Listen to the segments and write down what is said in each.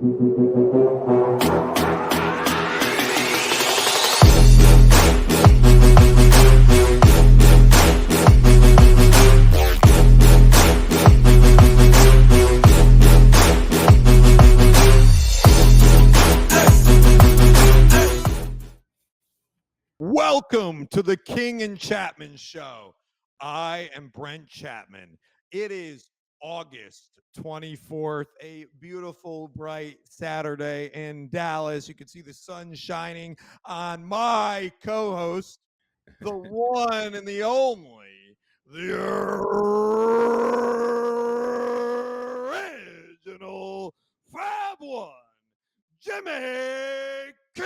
Welcome to the King and Chapman Show. I am Brent Chapman. It is August 24th, a beautiful, bright Saturday in Dallas. You can see the sun shining on my co-host, the one and the only, the original Fab One, Jimmy King.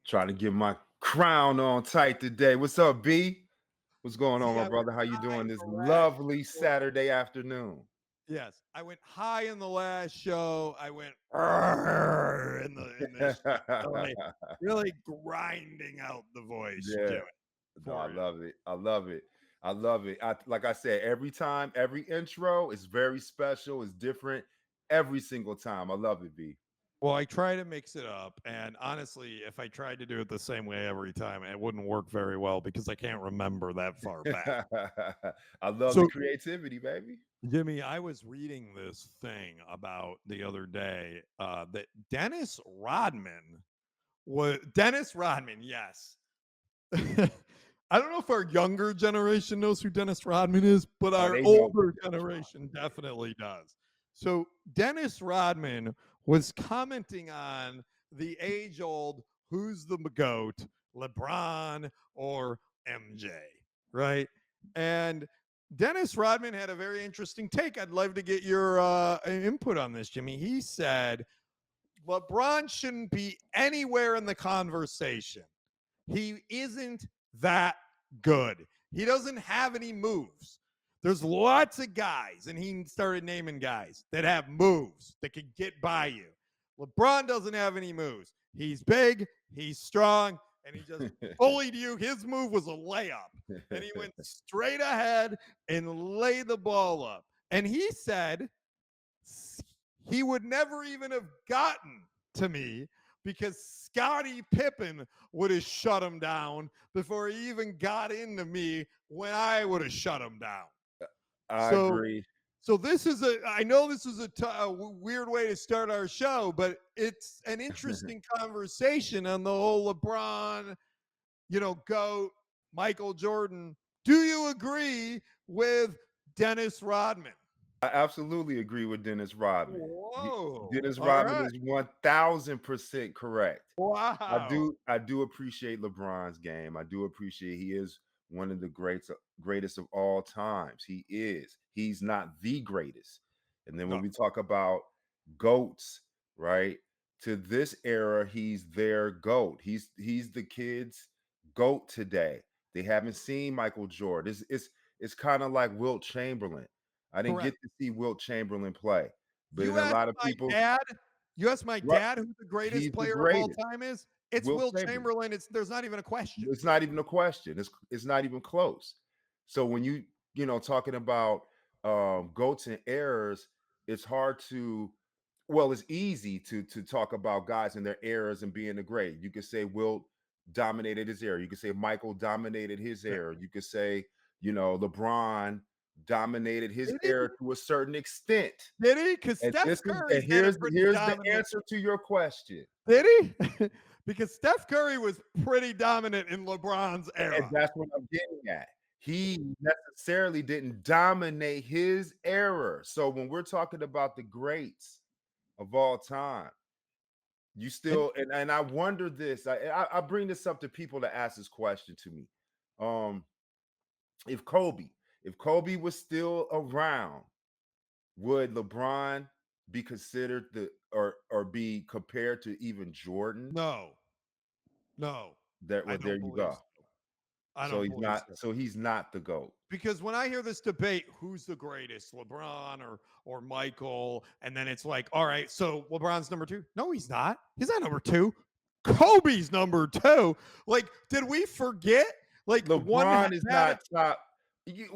Trying to get my crown on tight today. What's up, B? What's going on, my brother? How you doing this lovely Saturday afternoon? Yes, I went high in the last show. I went in this really grinding out the voice. Yeah, no, I love it. I love it. I love it. Like I said, every time, every intro is very special. It's different every single time. I love it, B. Well, I try to mix it up, and honestly, if I tried to do it the same way every time, it wouldn't work very well because I can't remember that far back. I love the creativity, baby. Jimmy, I was reading this thing about the other day that Dennis Rodman, yes. I don't know if our younger generation knows who Dennis Rodman is, but our older generation definitely does. So Dennis Rodman was commenting on the age-old who's the GOAT, LeBron or MJ, right? And Dennis Rodman had a very interesting take. I'd love to get your input on this, Jimmy. He said LeBron shouldn't be anywhere in the conversation. He isn't that good. He doesn't have any moves. There's lots of guys, and he started naming guys that have moves that can get by you. LeBron doesn't have any moves. He's big, he's strong, and he just bullied you. His move was a layup, and he went straight ahead and laid the ball up. And he said he would never even have gotten to me because Scottie Pippen would have shut him down before he even got into me when I would have shut him down. I agree. So this is I know this is a weird way to start our show, but it's an interesting conversation on the whole LeBron, GOAT, Michael Jordan. Do you agree with Dennis Rodman? I absolutely agree with Dennis Rodman. Whoa. Dennis Rodman is 1000% correct. Wow. I do appreciate LeBron's game. I do appreciate he is one of the greatest of all times. He is. He's not the greatest. And then when we talk about GOATs, right? To this era, he's their GOAT. He's the kids' GOAT today. They haven't seen Michael Jordan. It's kind of like Wilt Chamberlain. I didn't get to see Wilt Chamberlain play. But a lot of people. You asked my dad who the greatest player of all time is? It's Wilt Chamberlain. There's not even a question. It's not even a question. It's not even close. So when you talking about GOATs and errors, it's hard to. Well, it's easy to talk about guys and their errors and being the great. You could say Wilt dominated his era. You could say Michael dominated his era. You could say LeBron dominated his era to a certain extent. Did he? Because Steph Curry. Here's the answer to your question. Did he? Because Steph Curry was pretty dominant in LeBron's era. And that's what I'm getting at. He necessarily didn't dominate his era. So when we're talking about the greats of all time, you still and I wonder this. I bring this up to people to ask this question to me. If Kobe was still around, would LeBron be considered or be compared to even Jordan? No. There you go. So he's not the GOAT. Because when I hear this debate, who's the greatest, LeBron or Michael, and then it's like, all right, so LeBron's number 2. No, he's not. He's not number 2. Kobe's number 2. Like, did we forget? Like, LeBron is not top.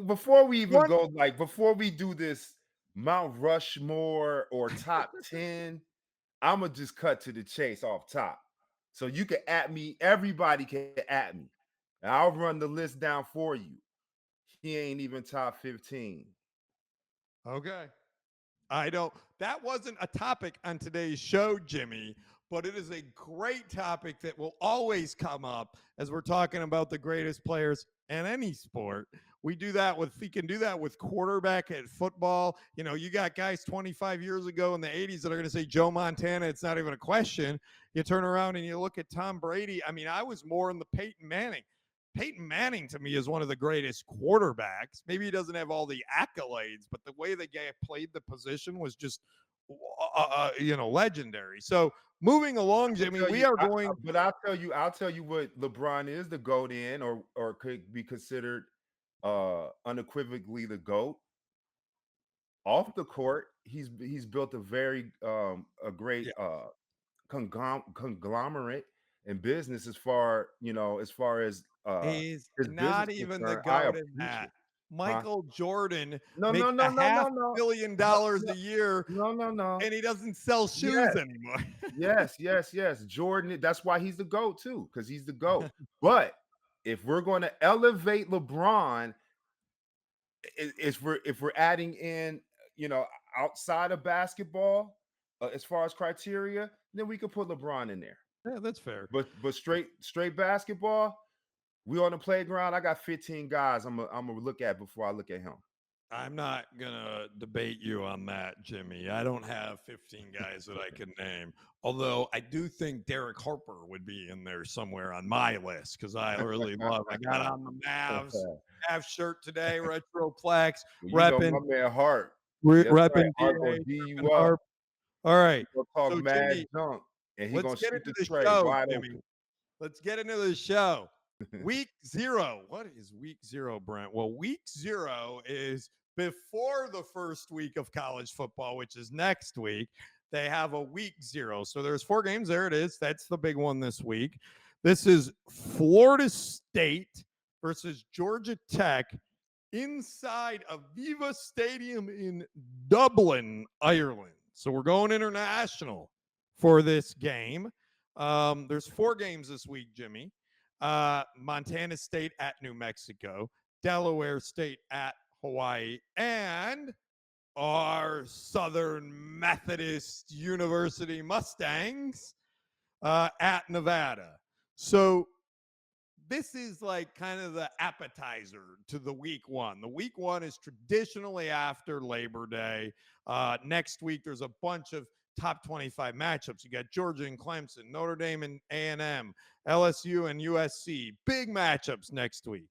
Before we even go, before we do this Mount Rushmore or top 10, I'm gonna just cut to the chase off top. So you can at me, everybody can at me. And I'll run the list down for you. He ain't even top 15. Okay. I don't. That wasn't a topic on today's show, Jimmy, but it is a great topic that will always come up as we're talking about the greatest players in any sport. We can do that with quarterback at football. You know, you got guys 25 years ago in the 80s that are going to say Joe Montana. It's not even a question. You turn around and you look at Tom Brady. I mean, I was more in the Peyton Manning. Peyton Manning to me is one of the greatest quarterbacks. Maybe he doesn't have all the accolades, but the way the guy played the position was just, legendary. So moving along, Jimmy, Tell we you, are going. but I'll tell you what LeBron is the GOAT in, or could be considered unequivocally the GOAT. Off the court, he's built a very a great Yeah, conglomerate in business as far as he's his business not even the concerned. I goat in that. appreciate, huh? Michael Jordan No, no, makes no, a no, half no, no, billion no, dollars no, a year, no, no, no. and he doesn't sell shoes Yes, anymore. yes, yes, yes. Jordan, that's why he's the GOAT too, because he's the GOAT. But if we're going to elevate LeBron, if we're adding in, you know, outside of basketball, as far as criteria, then we could put LeBron in there. Yeah, that's fair. But straight basketball, we on the playground. I got 15 guys. I'm gonna look at before I look at him. I'm not gonna debate you on that, Jimmy. I don't have 15 guys that I can name. Although I do think Derek Harper would be in there somewhere on my list because I really love. I got on the Mavs shirt today, Retroplex, Well, you know repping my man Hart. That's right. repping Hart gonna DA, D repping you up. Harp. All He right, gonna talk so mad Jimmy, junk, and he let's gonna get shoot into the the tray show, wide Jimmy. open. Let's get into the show. Week 0. What is week 0, Brent? Well, week 0 is before the first week of college football, which is next week. They have a week 0. So there's 4 games. There it is. That's the big one this week. This is Florida State versus Georgia Tech inside Aviva Stadium in Dublin, Ireland. So we're going international for this game. There's 4 games this week, Jimmy. Montana State at New Mexico, Delaware State at Hawaii, and our Southern Methodist University Mustangs at Nevada. So this is like kind of the appetizer to the week 1. The week 1 is traditionally after Labor Day. Next week, there's a bunch of top 25 matchups. You got Georgia and Clemson, Notre Dame and A&M, LSU and USC. Big matchups next week.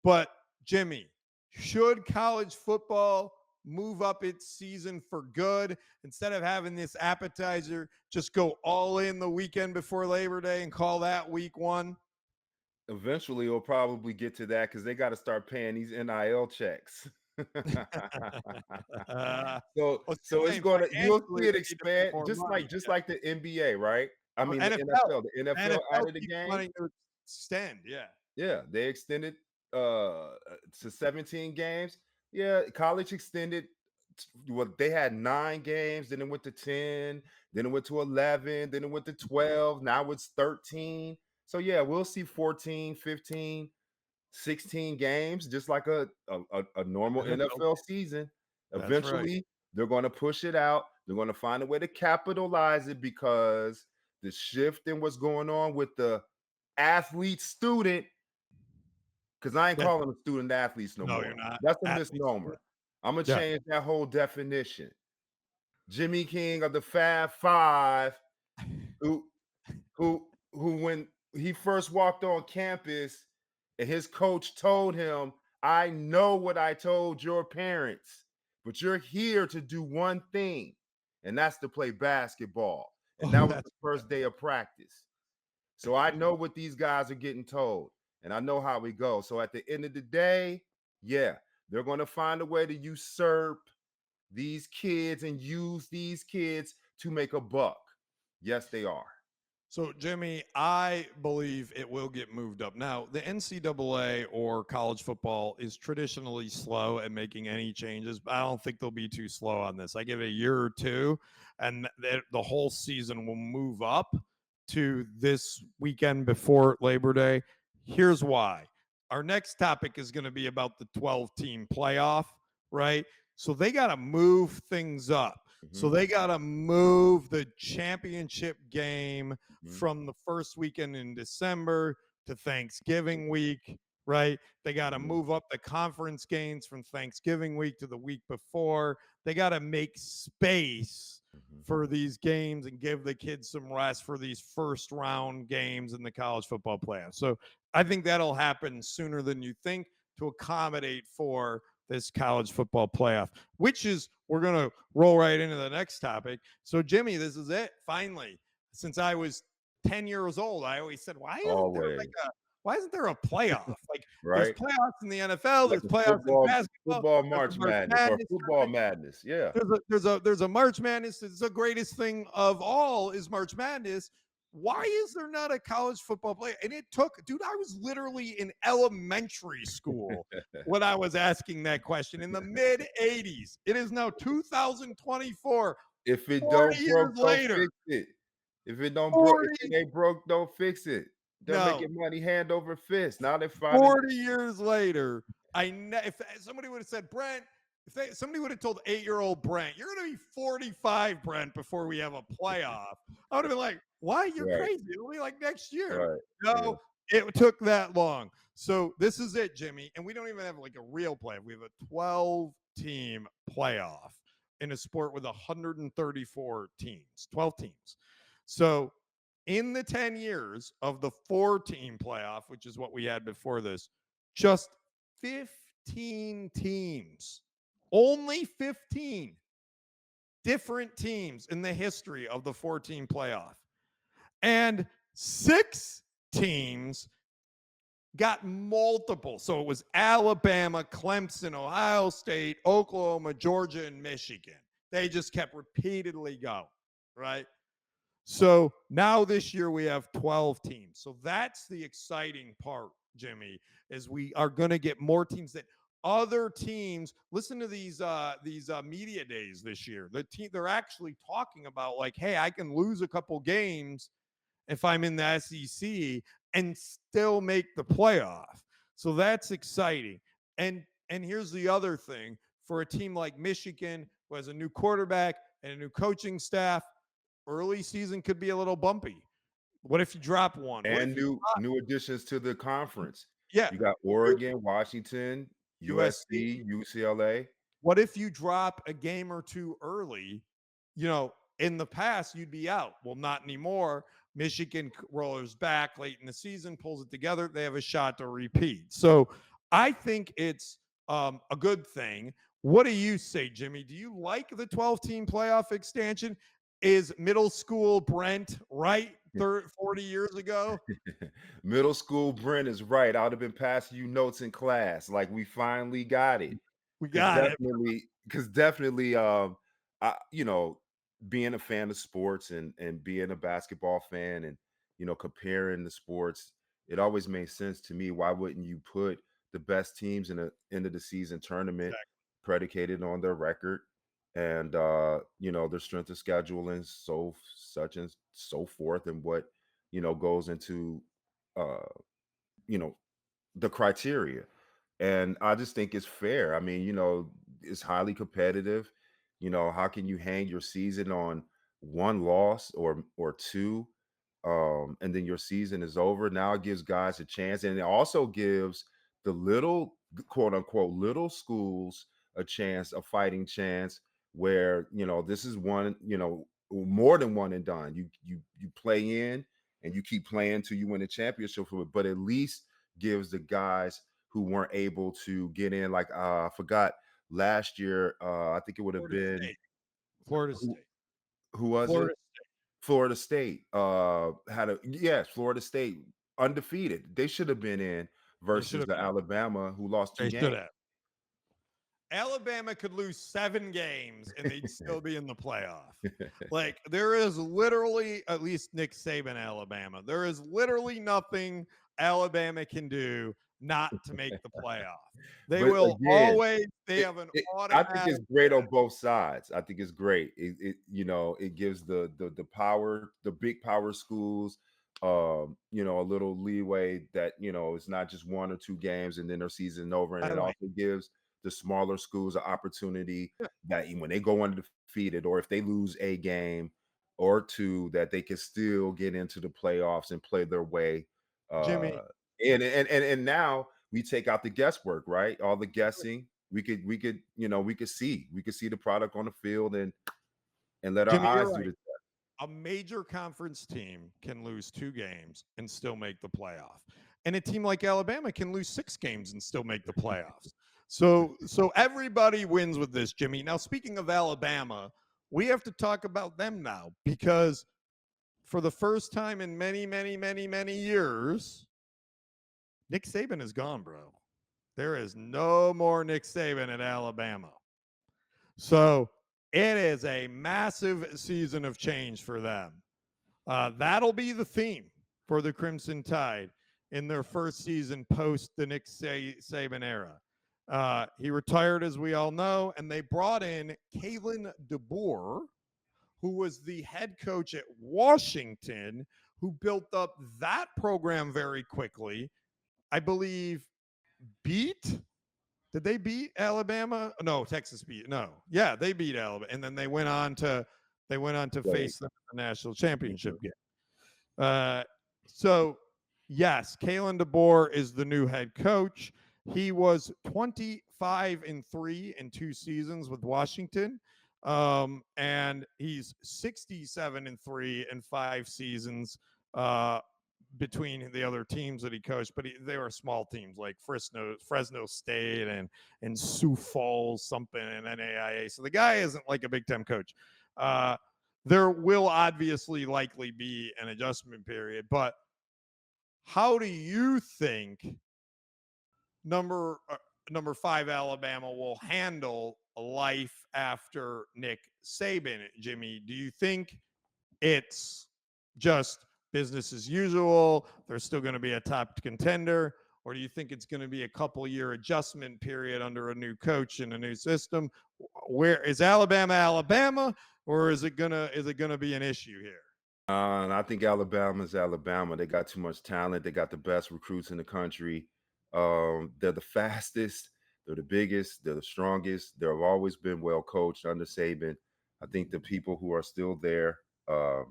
But Jimmy, should college football move up its season for good instead of having this appetizer? Just go all in the weekend before Labor Day and call that week 1. Eventually, we'll probably get to that because they got to start paying these NIL checks. Well, So it's saying gonna you'll financially see it they need to pay expand more just money. like the NBA, right? I Oh, mean the NFL. NFL. The NFL NFL added a keeps game. wanting to extend. Yeah. Yeah, they extended to 17 games. Yeah, college extended well, they had 9 games, then it went to 10, then it went to 11, then it went to 12, now it's 13. So yeah, we'll see 14, 15, 16 games, just like a normal NFL. NFL season. That's right. Eventually, they're going to push it out. They're going to find a way to capitalize it because the shift in what's going on with the athlete student, because I ain't That, calling them student athletes no no, more. you're not. That's a Athletes. misnomer. I'm gonna Yeah. change that whole definition. Jimmy King of the Fab Five, who who when he first walked on campus and his coach told him, I know what I told your parents, but you're here to do one thing, and that's to play basketball. And Oh, that was that's the first day of practice. So I know what these guys are getting told, and I know how we go. So at the end of the day, yeah, they're going to find a way to usurp these kids and use these kids to make a buck. Yes, they are. So, Jimmy, I believe it will get moved up. Now, the NCAA or college football is traditionally slow at making any changes, but I don't think they'll be too slow on this. I give it a year or two, and the whole season will move up to this weekend before Labor Day. Here's why. Our next topic is going to be about the 12-team playoff, right? So they got to move things up. So Mm-hmm. they got to move the championship game Mm-hmm. from the first weekend in December to Thanksgiving week, right? They got to Mm-hmm. move up the conference games from Thanksgiving week to the week before. They got to make space Mm-hmm. for these games and give the kids some rest for these first round games in the college football playoffs. So I think that'll happen sooner than you think to accommodate for this college football playoff, which is we're going to roll right into the next topic. So, Jimmy, this is it. Finally, since I was 10 years old, I always said, Always. why isn't there a playoff? Like there's Right? playoffs in the NFL, Like there's a playoffs in football basketball, football there's a March March Madness or Madness football tournament. madness. Yeah. There's a March Madness. It's the greatest thing of all is March Madness. Why is there not a college football play? And it took, dude, I was literally in elementary school when I was asking that question in the mid 80s. It is now 2024, If it 40 don't broke, years don't later. fix it. If it don't broke, if 40, it ain't broke, don't fix it. They're no, making money hand over fist. Now they're finding 40 years later, if somebody would have said, Brent, somebody would have told 8-year-old Brent, you're going to be 45, Brent, before we have a playoff. I would have been like, why? You're right, crazy. It'll be like next year. right. Yeah. No, it took that long. So this is it, Jimmy. And we don't even have like a real playoff. We have a 12-team playoff in a sport with 134 teams, 12 teams. So in the 10 years of the 4-team playoff, which is what we had before this, just 15 teams, only 15 different teams in the history of the 4-team playoff. And 6 teams got multiple. So it was Alabama, Clemson, Ohio State, Oklahoma, Georgia, and Michigan. They just kept repeatedly going, right? So now this year we have 12 teams. So that's the exciting part, Jimmy, is we are going to get more teams that other teams listen to these media days this year. They're actually talking about like, hey, I can lose a couple games if I'm in the SEC and still make the playoff. So that's exciting. And here's the other thing for a team like Michigan, who has a new quarterback and a new coaching staff, early season could be a little bumpy. What if you drop one? What And if you new additions to the conference. yeah, You got Oregon, Washington, USC? USC, UCLA. What if you drop a game or two early? You know, in the past, you'd be out. Well, not anymore. Michigan rollers back late in the season, pulls it together. They have a shot to repeat. So I think it's a good thing. What do you say, Jimmy? Do you like the 12-team playoff extension? Is middle school Brent right 40 years ago? Middle school Brent is right. I would have been passing you notes in class. Like we finally got it. We Cause got it. definitely, cause definitely, I, being a fan of sports and being a basketball fan and comparing the sports, it always made sense to me. Why wouldn't you put the best teams in a end of the season tournament Exactly. predicated on their record and their strength of schedule and such and so forth and what goes into uh you know the criteria. And I just think it's fair. I mean, it's highly competitive. How can you hang your season on one loss or two, and then your season is over? Now it gives guys a chance, and it also gives the little quote unquote little schools a chance, a fighting chance, where this is one, more than one and done. You play in and you keep playing till you win a championship for it, but at least gives the guys who weren't able to get in. Like I forgot last year. I think it would have Florida been State. Florida who, State. who was it? Florida. Florida State had a yes. Florida State undefeated. They should have been in They should versus have the been. Alabama who lost two They games. should have. Alabama could lose 7 games and they'd still be in the playoff. Like, there is literally, at least Nick Saban, Alabama, there is literally nothing Alabama can do not to make the playoff. They But will again, always, they have an I think automatic. it's great on both sides. I think it's great. It gives the power, the big power schools, a little leeway that it's not just 1 or 2 games and then their season over, and By it the way, also gives the smaller schools an opportunity that when they go undefeated, or if they lose a game or two, that they can still get into the playoffs and play their way. Jimmy, Uh, and now we take out the guesswork, right? All the guessing. We could see the product on the field and let our Jimmy, eyes you're do right. the A major conference team can lose 2 games and still make the playoff. And a team like Alabama can lose 6 games and still make the playoffs. So everybody wins with this, Jimmy. Now, speaking of Alabama, we have to talk about them now because for the first time in many, many, many, many years, Nick Saban is gone, bro. There is no more Nick Saban at Alabama. So it is a massive season of change for them. That'll be the theme for the Crimson Tide in their first season post the Nick Saban era. He retired, as we all know, and they brought in Kalen DeBoer, who was the head coach at Washington, who built up that program very quickly. I believe beat. Did they beat Alabama? No, Texas beat. No, yeah, they beat Alabama, and then they went on to play. face them in the national championship Mhm. game. Uh, so yes, Kalen DeBoer is the new head coach. He was 25-3 in 2 seasons with Washington. And he's 67-3 in 5 seasons between the other teams that he coached, but they were small teams like Fresno State and Sioux Falls, something, and NAIA. So the guy isn't like a Big Ten coach. There will obviously likely be an adjustment period, but how do you think number uh, number 5 Alabama will handle life after Nick Saban, Jimmy? Do you think it's just business as usual? There's still going to be a top contender, or do you think it's going to be a couple-year adjustment period under a new coach and a new system? Where is Alabama, or is it gonna be an issue here? And I think Alabama's Alabama. They got too much talent. They got the best recruits in the country. They're the fastest. They're the biggest. They're the strongest. They've always been well coached under Saban. I think the people who are still there, the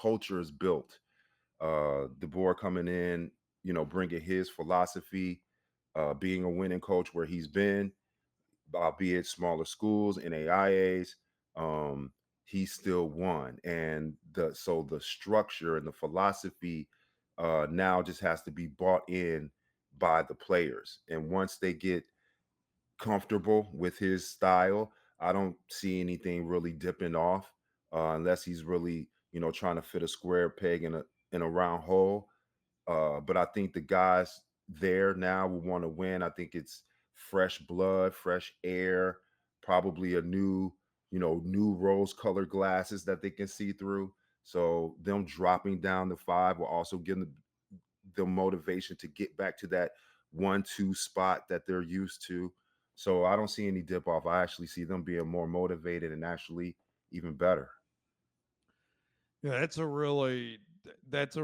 culture is built. DeBoer coming in, bringing his philosophy, being a winning coach where he's been, albeit smaller schools, NAIAs, he still won. And the structure and the philosophy now just has to be bought in by the players. And once they get comfortable with his style, I don't see anything really dipping off unless he's really, trying to fit a square peg in a round hole. But I think the guys there now will want to win. I think it's fresh blood, fresh air, probably a new rose-colored glasses that they can see through. So them dropping down to 5 will also give the motivation to get back to that 1-2 spot that they're used to. So I don't see any dip off. I actually see them being more motivated and actually even better. Yeah, that's a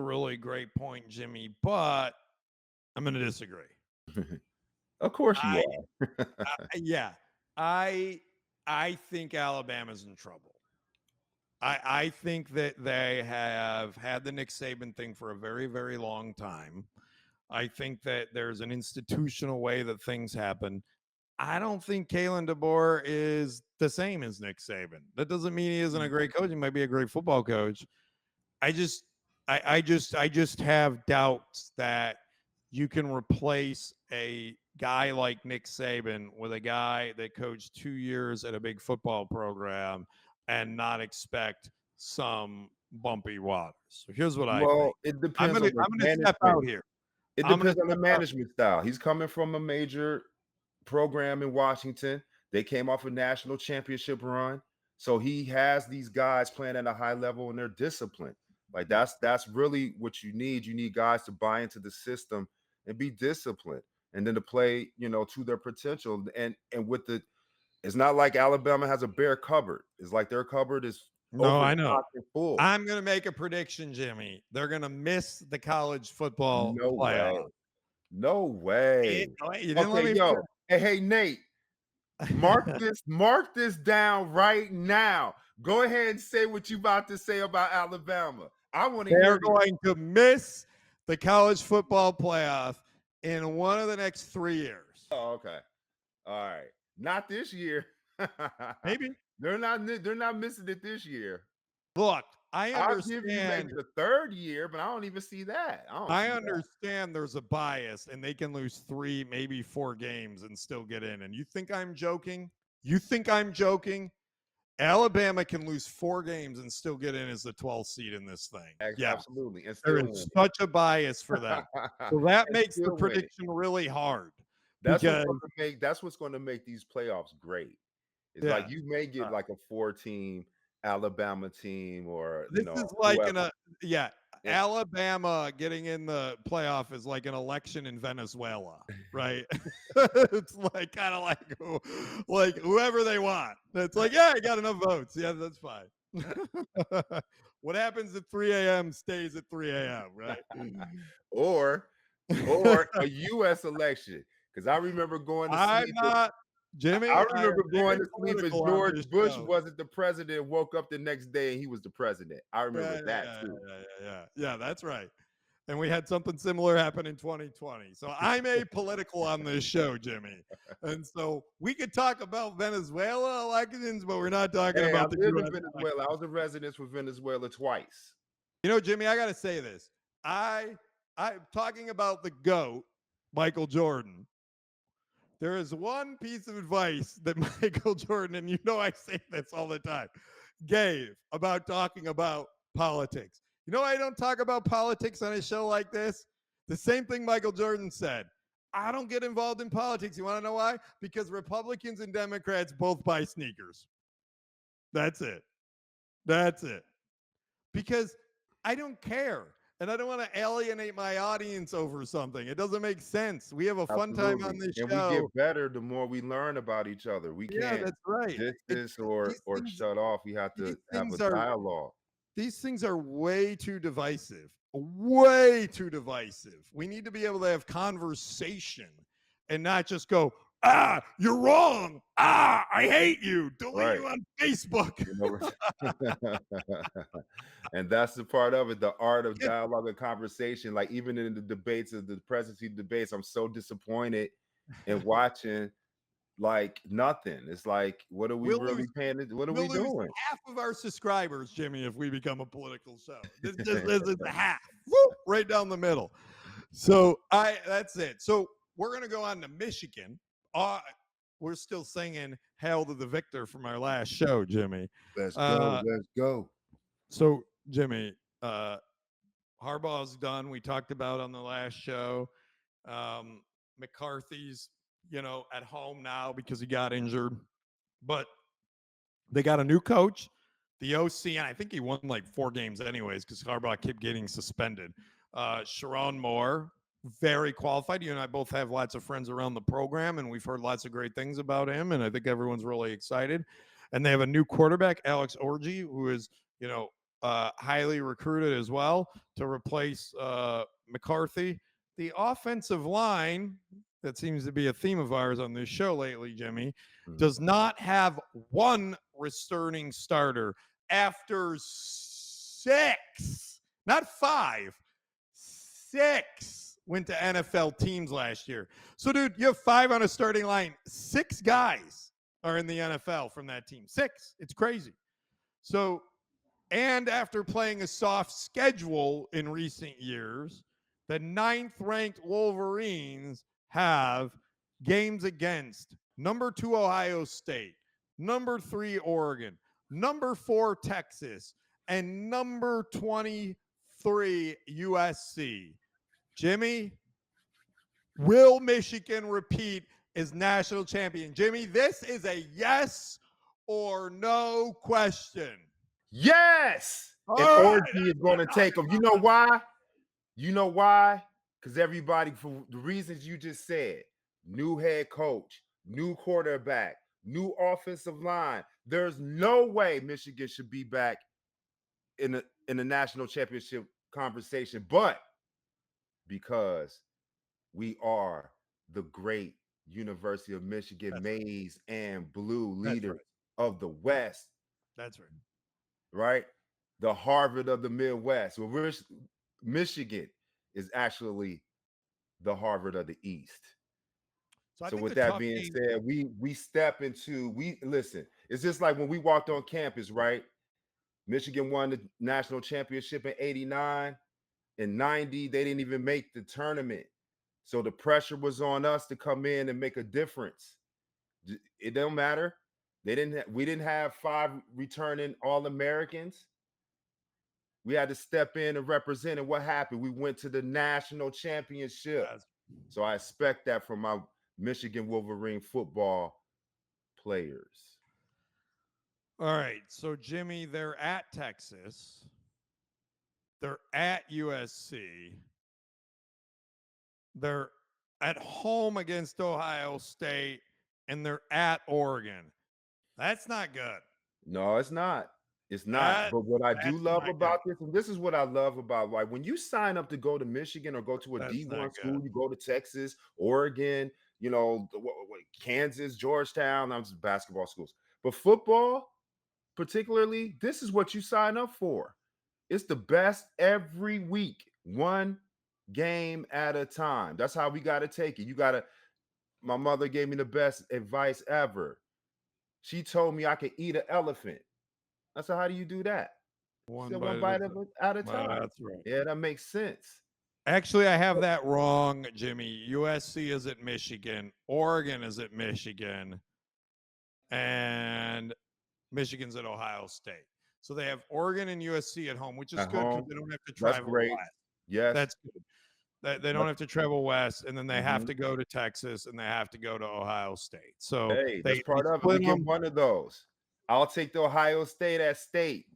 really great point, Jimmy. But I'm going to disagree. Of course you I, are. yeah, I I think Alabama's in trouble. I think that they have had the Nick Saban thing for a very, very long time. I think that there's an institutional way that things happen. I don't think Kalen DeBoer is the same as Nick Saban. That doesn't mean he isn't a great coach. He might be a great football coach. I just, I just have doubts that you can replace a guy like Nick Saban with a guy that coached 2 years at a big football program and not expect some bumpy waters. So here's what I think. Well, it I'm depends gonna on the I'm gonna step management. out here. It I'm gonna depends on the step out. management style. He's coming from a major program in Washington. They came off a national championship run. So he has these guys playing at a high level and they're disciplined. Like that's really what you need. You need guys to buy into the system and be disciplined and then to play, to their potential. And with the it's not like Alabama has a bare cupboard. It's like their cupboard is No, I know. overstocked and full. I'm going to make a prediction, Jimmy. They're going to miss the college football No playoff. way. No way. You didn't let Okay, me yo. Hey, Nate. Mark this down right now. Go ahead and say what you about to say about Alabama. I want to hear They're going to miss the college football playoff in one of the next 3 years. Oh, okay. All right. Not this year. Maybe. They're not missing it this year. Look, I I'll give you understand. maybe the third year, but I don't even see that. I understand there's a bias and they can lose 3, maybe 4 games and still get in. And you think I'm joking? You think I'm joking? Alabama can lose 4 games and still get in as the 12th seed in this thing. Yeah, absolutely. And there is such a bias for them. So that makes the prediction really hard. That's what's going to make these playoffs great. It's like you may get like a 4-team Alabama team, or this is like Alabama getting in the playoff is like an election in Venezuela, right? It's like kind of like whoever they want. It's like, yeah, I got enough votes. Yeah, that's fine. What happens at 3 a.m. stays at 3 a.m., right? or a U.S. election. Because I remember going to sleep. Jimmy, I remember going to sleep as George Bush wasn't the president, woke up the next day and he was the president. I remember that too. Yeah, that's right. And we had something similar happen in 2020. So I'm apolitical on this show, Jimmy. And so we could talk about Venezuela elections, but we're not talking about the US Venezuela. I was a resident for Venezuela twice. Jimmy, I got to say this. I'm talking about the GOAT, Michael Jordan. There is one piece of advice that Michael Jordan, and I say this all the time, gave about talking about politics. I don't talk about politics on a show like this? The same thing Michael Jordan said. I don't get involved in politics. You want to know why? Because Republicans and Democrats both buy sneakers. That's it. Because I don't care. And I don't want to alienate my audience over something. It doesn't make sense. We have a fun time on this show. And we get better the more we learn about each other. We can't that's right. distance or shut off. We have to have a dialogue. These things are way too divisive. Way too divisive. We need to be able to have conversation and not just go, you're wrong. I hate you. Delete you on Facebook. And that's the part of it, the art of dialogue and conversation. Like even in the debates of the presidency debates, I'm so disappointed in watching like nothing. It's like, what are we really paying? What are we doing? Half of our subscribers, Jimmy, if we become a political show. This is half. Whoop, right down the middle. So that's it. So we're going to go on to Michigan. We're still singing Hail to the Victor from our last show, Jimmy. Let's go. So, Jimmy, Harbaugh's done. We talked about on the last show. McCarthy's, at home now because he got injured. But they got a new coach, the OC, and I think he won like 4 games anyways because Harbaugh kept getting suspended. Sharon Moore, very qualified. You and I both have lots of friends around the program, and we've heard lots of great things about him, and I think everyone's really excited. And they have a new quarterback, Alex Orji, who is, highly recruited as well to replace McCarthy. The offensive line, that seems to be a theme of ours on this show lately, Jimmy, does not have one returning starter after 6, not 5, 6 went to NFL teams last year. So, dude, you have 5 on a starting line. 6 guys are in the NFL from that team. 6. It's crazy. So, and after playing a soft schedule in recent years, the 9th-ranked Wolverines have games against number 2 Ohio State, number 3 Oregon, number 4 Texas, and number 23 USC. Jimmy, will Michigan repeat is national champion. Jimmy, this is a yes or no question. Yes. All And right. Orgy is going to take them. You know why? You know why? Because everybody, for the reasons you just said, new head coach, new quarterback, new offensive line. There's no way Michigan should be back in the national championship conversation, but because we are the great University of Michigan That's right. maize and blue That's leaders right. of the West, That's right. right? The Harvard of the Midwest. Well, Michigan is actually the Harvard of the East. So I So think with the that tough being game. said, we step into we listen. It's just like when we walked on campus, right? Michigan won the national championship in 89. In 90, they didn't even make the tournament. So the pressure was on us to come in and make a difference. It don't matter. We didn't have 5 returning All-Americans. We had to step in and represent. And what happened? We went to the national championship. So I expect that from my Michigan Wolverine football players. All right. So, Jimmy, they're at Texas, they're at USC, they're at home against Ohio State, and they're at Oregon. That's not good. No, it's not. It's not. But what I do That's love not good. about this, and this is what I love about, like, when you sign up to go to Michigan or go to a That's not D1 good. school, you go to Texas, Oregon, Kansas, Georgetown, I'm just basketball schools. But football, particularly, this is what you sign up for. It's the best every week, one game at a time. That's how we got to take it. My mother gave me the best advice ever. She told me I could eat an elephant. I said, how do you do that? She One said, bite one at a bite time. at a time. That's right. Yeah, that makes sense. Actually, I have that wrong, Jimmy. USC is at Michigan, Oregon is at Michigan, and Michigan's at Ohio State. So they have Oregon and USC at home, which is At good because home, they don't have to that's travel great. west. Yes. That's good. They don't have to travel west, and then they have Mhm. to go to Texas, and they have to go to Ohio State. So Hey, they that's part of it. We split get them. one of those. I'll take the Ohio State at state.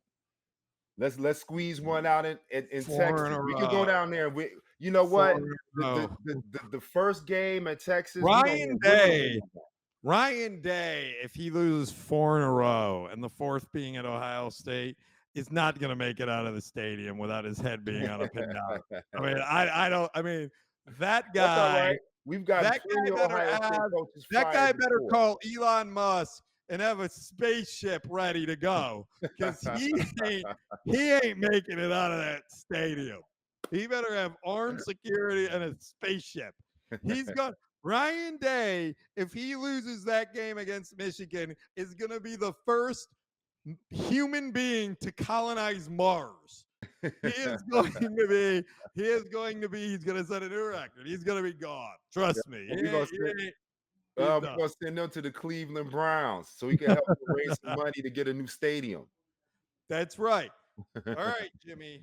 Let's squeeze one out in 4 in Texas. a We could go row. down there. You know 4 what? in a The, the row. the the the first game at Texas, we don't Ryan win. We're gonna Day. win that. Ryan Day, if he loses 4 in a row and the fourth being at Ohio State, is not going to make it out of the stadium without his head being on a pin down. I mean, I don't. I mean, that That's all guy, right. We've gotten that plenty guy of better Ohio State have, coaches that fired guy better before. call Elon Musk and have a spaceship ready to go because he ain't making it out of that stadium. He better have armed security and a spaceship. He's got Ryan Day, if he loses that game against Michigan, is going to be the first human being to colonize Mars. He is going to be, he's going to set a new record. He's going to be gone. Trust me. We're gonna send them to the Cleveland Browns so he can help them raise some money to get a new stadium. That's right. All right, Jimmy.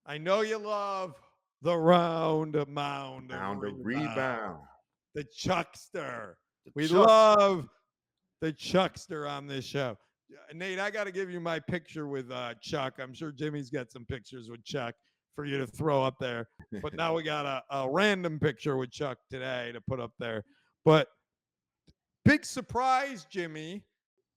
I know you love the round mound of rebound. The Chuckster. We love the Chuckster on this show. Nate, I got to give you my picture with Chuck. I'm sure Jimmy's got some pictures with Chuck for you to throw up there. But now we got a random picture with Chuck today to put up there. But big surprise, Jimmy.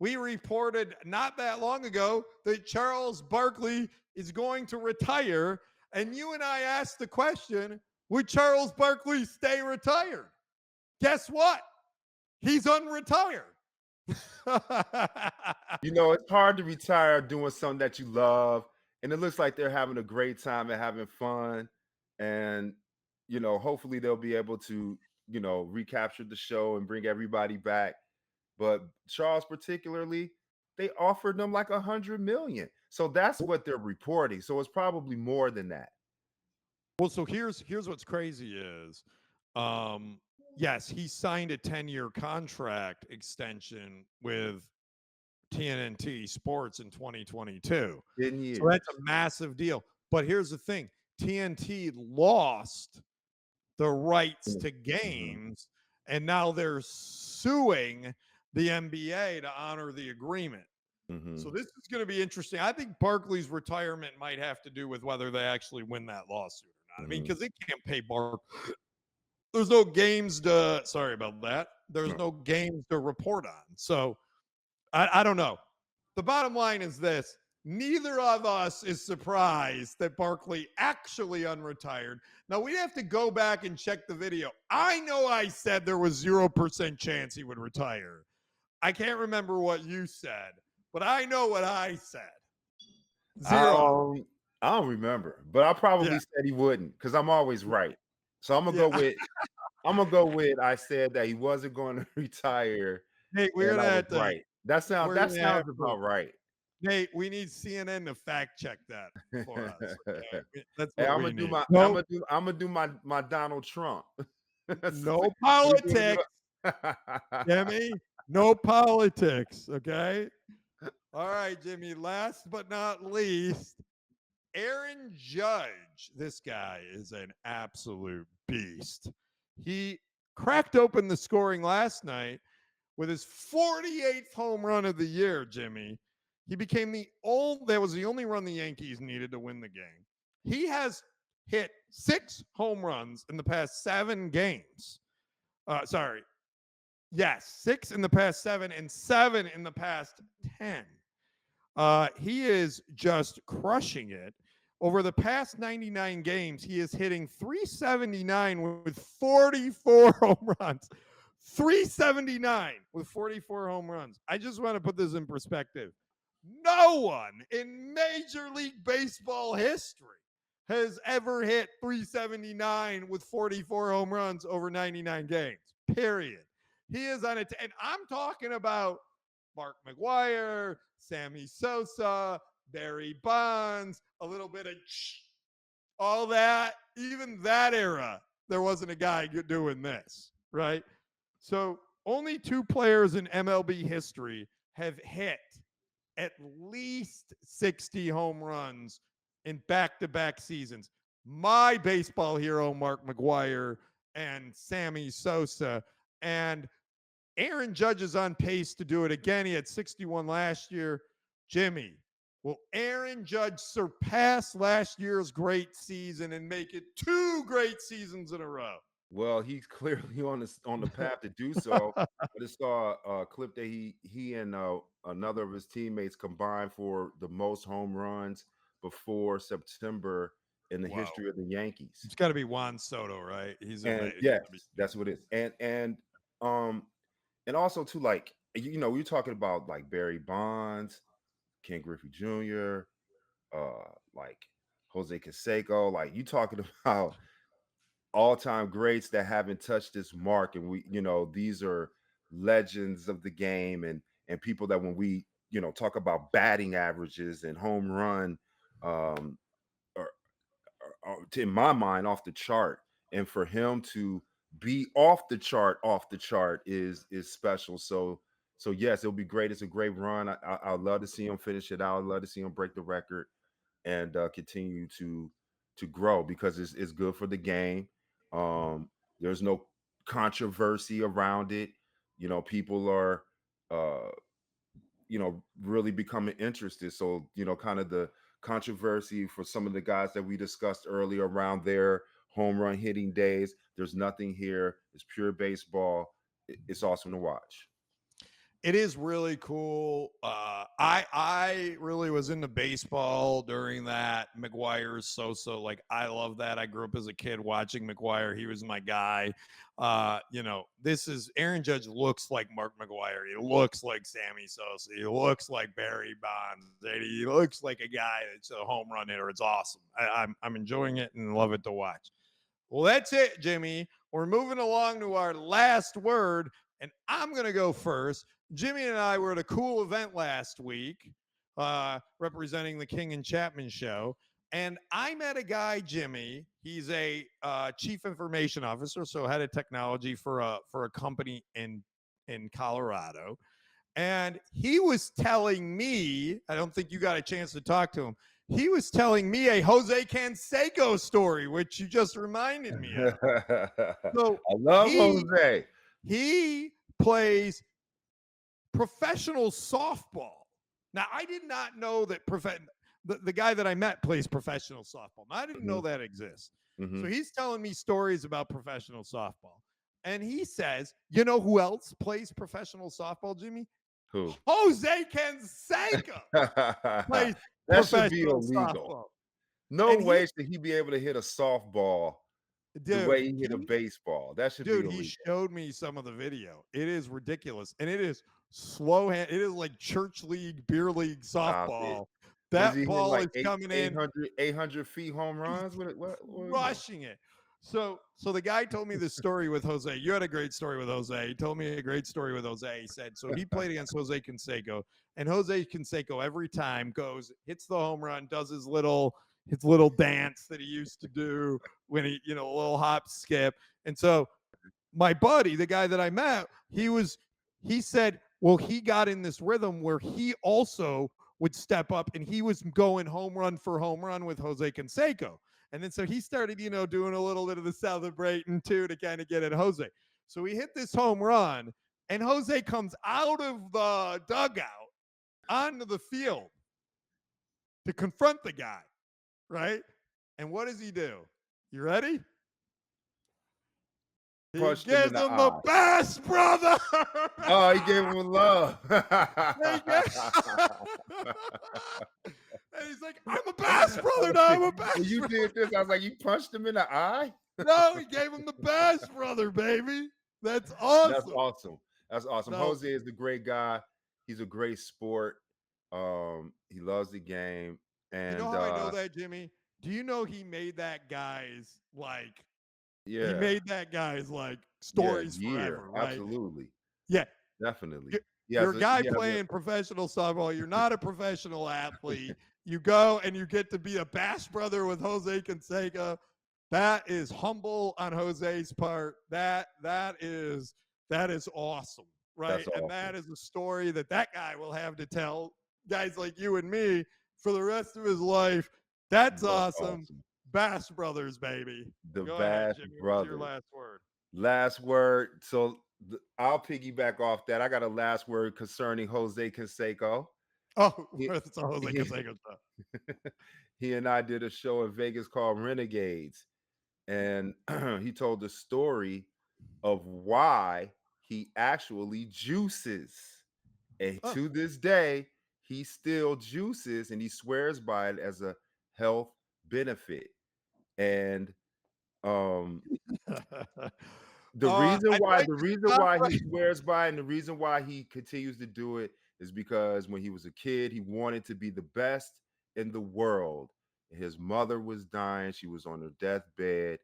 We reported not that long ago that Charles Barkley is going to retire. And you and I asked the question, would Charles Barkley stay retired? Guess what? He's unretired. It's hard to retire doing something that you love. And it looks like they're having a great time and having fun. And, hopefully they'll be able to, recapture the show and bring everybody back. But Charles, particularly, they offered them like 100 million. So that's what they're reporting. So it's probably more than that. Well, so here's what's crazy is, yes, he signed a 10-year contract extension with TNT Sports in 2022. 10 years. So that's a massive deal. But here's the thing: TNT lost the rights to games and now they're suing the NBA to honor the agreement. Mm-hmm. So this is going to be interesting. I think Barkley's retirement might have to do with whether they actually win that lawsuit or not. I mean, because they can't pay Barkley. There's no games to. Sorry about that. There's no games to report on. So I don't know. The bottom line is this. Neither of us is surprised that Barkley actually unretired. Now, we have to go back and check the video. I know I said there was 0% chance he would retire. I can't remember what you said, but I know what I said. Zero. I don't remember, but I probably said he wouldn't because I'm always right. So I'm gonna go with I said that he wasn't going to retire. Nate, we're gonna have to. Right. That sounds about right. Nate, we need CNN to fact check that for us. Okay? That's what I'm we gonna do need. I'm gonna do my Donald Trump. No politics, Jimmy. No politics. Okay. All right, Jimmy. Last but not least, Aaron Judge. This guy is an absolute beast. He cracked open the scoring last night with his 48th home run of the year, Jimmy. He became that was the only run the Yankees needed to win the game. He has hit 6 home runs in the past 7 games. Yes, 6 in the past 7 and 7 in the past 10. He is just crushing it. Over the past 99 games, he is hitting 379 with 44 home runs. 379 with 44 home runs. I just want to put this in perspective. No one in Major League Baseball history has ever hit 379 with 44 home runs over 99 games, period. He is on it. And I'm talking about Mark McGwire, Sammy Sosa, Barry Bonds, a little bit of all that. Even that era, there wasn't a guy doing this, right? So only 2 players in MLB history have hit at least 60 home runs in back-to-back seasons. My baseball hero, Mark McGwire, and Sammy Sosa. And Aaron Judge is on pace to do it again. He had 61 last year. Jimmy, will Aaron Judge surpass last year's great season and make it 2 great seasons in a row? Well, he's clearly on the path to do so. I just saw a clip that he and another of his teammates combined for the most home runs before September in the history of the Yankees. It's got to be Juan Soto, right? He's amazing. Yes, that's what it is. And also too, like, you know, we're talking about like Barry Bonds, Ken Griffey Jr., like Jose Canseco, like you talking about all-time greats that haven't touched this mark. And we, you know, these are legends of the game and people that when we, you know, talk about batting averages and home run, are in my mind off the chart. And for him to be off the chart is special. So yes, it'll be great. It's a great run. I'd love to see him finish it out. I'd love to see him break the record and continue to grow because it's good for the game. There's no controversy around it. You know, people are you know, really becoming interested. So, you know, kind of the controversy for some of the guys that we discussed earlier around their home run hitting days. There's nothing here. It's pure baseball. It's awesome to watch. It is really cool. I really was into baseball during that McGwire's Sosa. Like, I love that. I grew up as a kid watching McGwire. He was my guy. You know, this is Aaron Judge looks like Mark McGwire. He looks like Sammy Sosa. He looks like Barry Bonds. He looks like a guy that's a home run hitter. It's awesome. I'm enjoying it and love it to watch. Well, that's it, Jimmy. We're moving along to our last word, and I'm going to go first. Jimmy and I were at a cool event last week representing the King and Chapman show. And I met a guy, Jimmy. He's a chief information officer, so head of technology for a company in Colorado. And he was telling me, I don't think you got a chance to talk to him. He was telling me a Jose Canseco story, which you just reminded me of. So I love Jose. He plays professional softball. Now, I did not know that the guy that I met plays professional softball. I didn't know that exists. So he's telling me stories about professional softball. And he says, you know who else plays professional softball, Jimmy? Who? Jose Canseco plays That should be professional illegal. softball. No And way should he be able to hit a softball the way he hit a baseball. That should be illegal. He showed me some of the video. It is ridiculous. And it is slow hand. It is like church league, beer league softball. That ball is coming in 800 feet home runs. What rushing it. So the guy told me this story with Jose. You had a great story with Jose. He told me a great story with Jose. He said, so he played against Jose Canseco, and Jose Canseco every time goes, hits the home run, does his little dance that he used to do when he, a little hop skip. And so my buddy, the guy that I met, he said, well, he got in this rhythm where he also would step up and he was going home run for home run with Jose Canseco. And then so he started, doing a little bit of the celebrating too to kind of get at Jose. So he hit this home run and Jose comes out of the dugout onto the field to confront the guy, right? And what does he do? You ready? He gives him the best, brother. Oh, he gave him love. And he's like, I'm a bass, brother. No, I'm a bass. When you did this, I was like, you punched him in the eye? No, he gave him the bass, brother, baby. That's awesome. That's awesome. That's awesome. No. Jose is a great guy. He's a great sport. He loves the game. And you know how I know that, Jimmy? Do you know he made that guy's he made that guy's stories forever, right? Absolutely. Yeah. Definitely. You're a guy playing professional softball. You're not a professional athlete. You go and you get to be a bass brother with Jose Canseco. That is humble on Jose's part. That is awesome, right? Awesome. And that is a story that guy will have to tell guys like you and me for the rest of his life. That's awesome. Bass Brothers, baby. Go Bass ahead, Brothers. Your last word. Last word. So I'll piggyback off that. I got a last word concerning Jose Canseco. Oh, it's all Jose Canseco stuff. He and I did a show in Vegas called Renegades, and he told the story of why he actually juices. And to this day, he still juices, and he swears by it as a health benefit. And the reason why he swears by it and the reason why he continues to do it is because when he was a kid, he wanted to be the best in the world. His mother was dying. She was on her deathbed.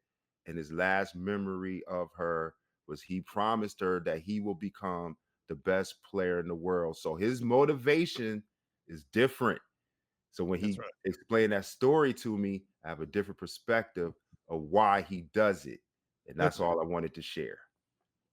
And his last memory of her was he promised her that he will become the best player in the world. So his motivation is different. So when he explained that story to me, I have a different perspective of why he does it. And that's all I wanted to share.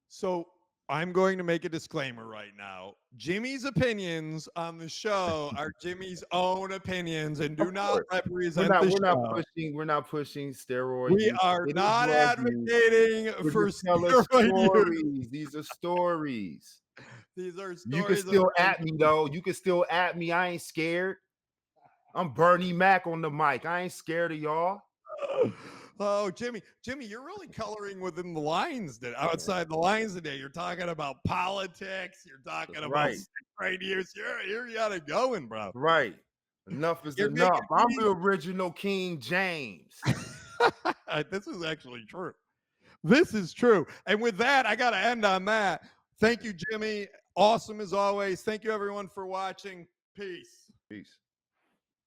So I'm going to make a disclaimer right now. Jimmy's opinions on the show are Jimmy's own opinions and do not represent the show. We're not pushing steroids. We are not advocating for stories. These are stories. These are stories. You can still at me, though. You can still at me. I ain't scared. I'm Bernie Mac on the mic. I ain't scared of y'all. Oh, Jimmy, you're really coloring within the lines outside the lines today. You're talking about politics. You're talking about right years. Here you got it going, bro. Right. Enough is enough. I'm the original King James. This is actually true. This is true. And with that, I got to end on that. Thank you, Jimmy. Awesome as always. Thank you, everyone, for watching. Peace. Peace.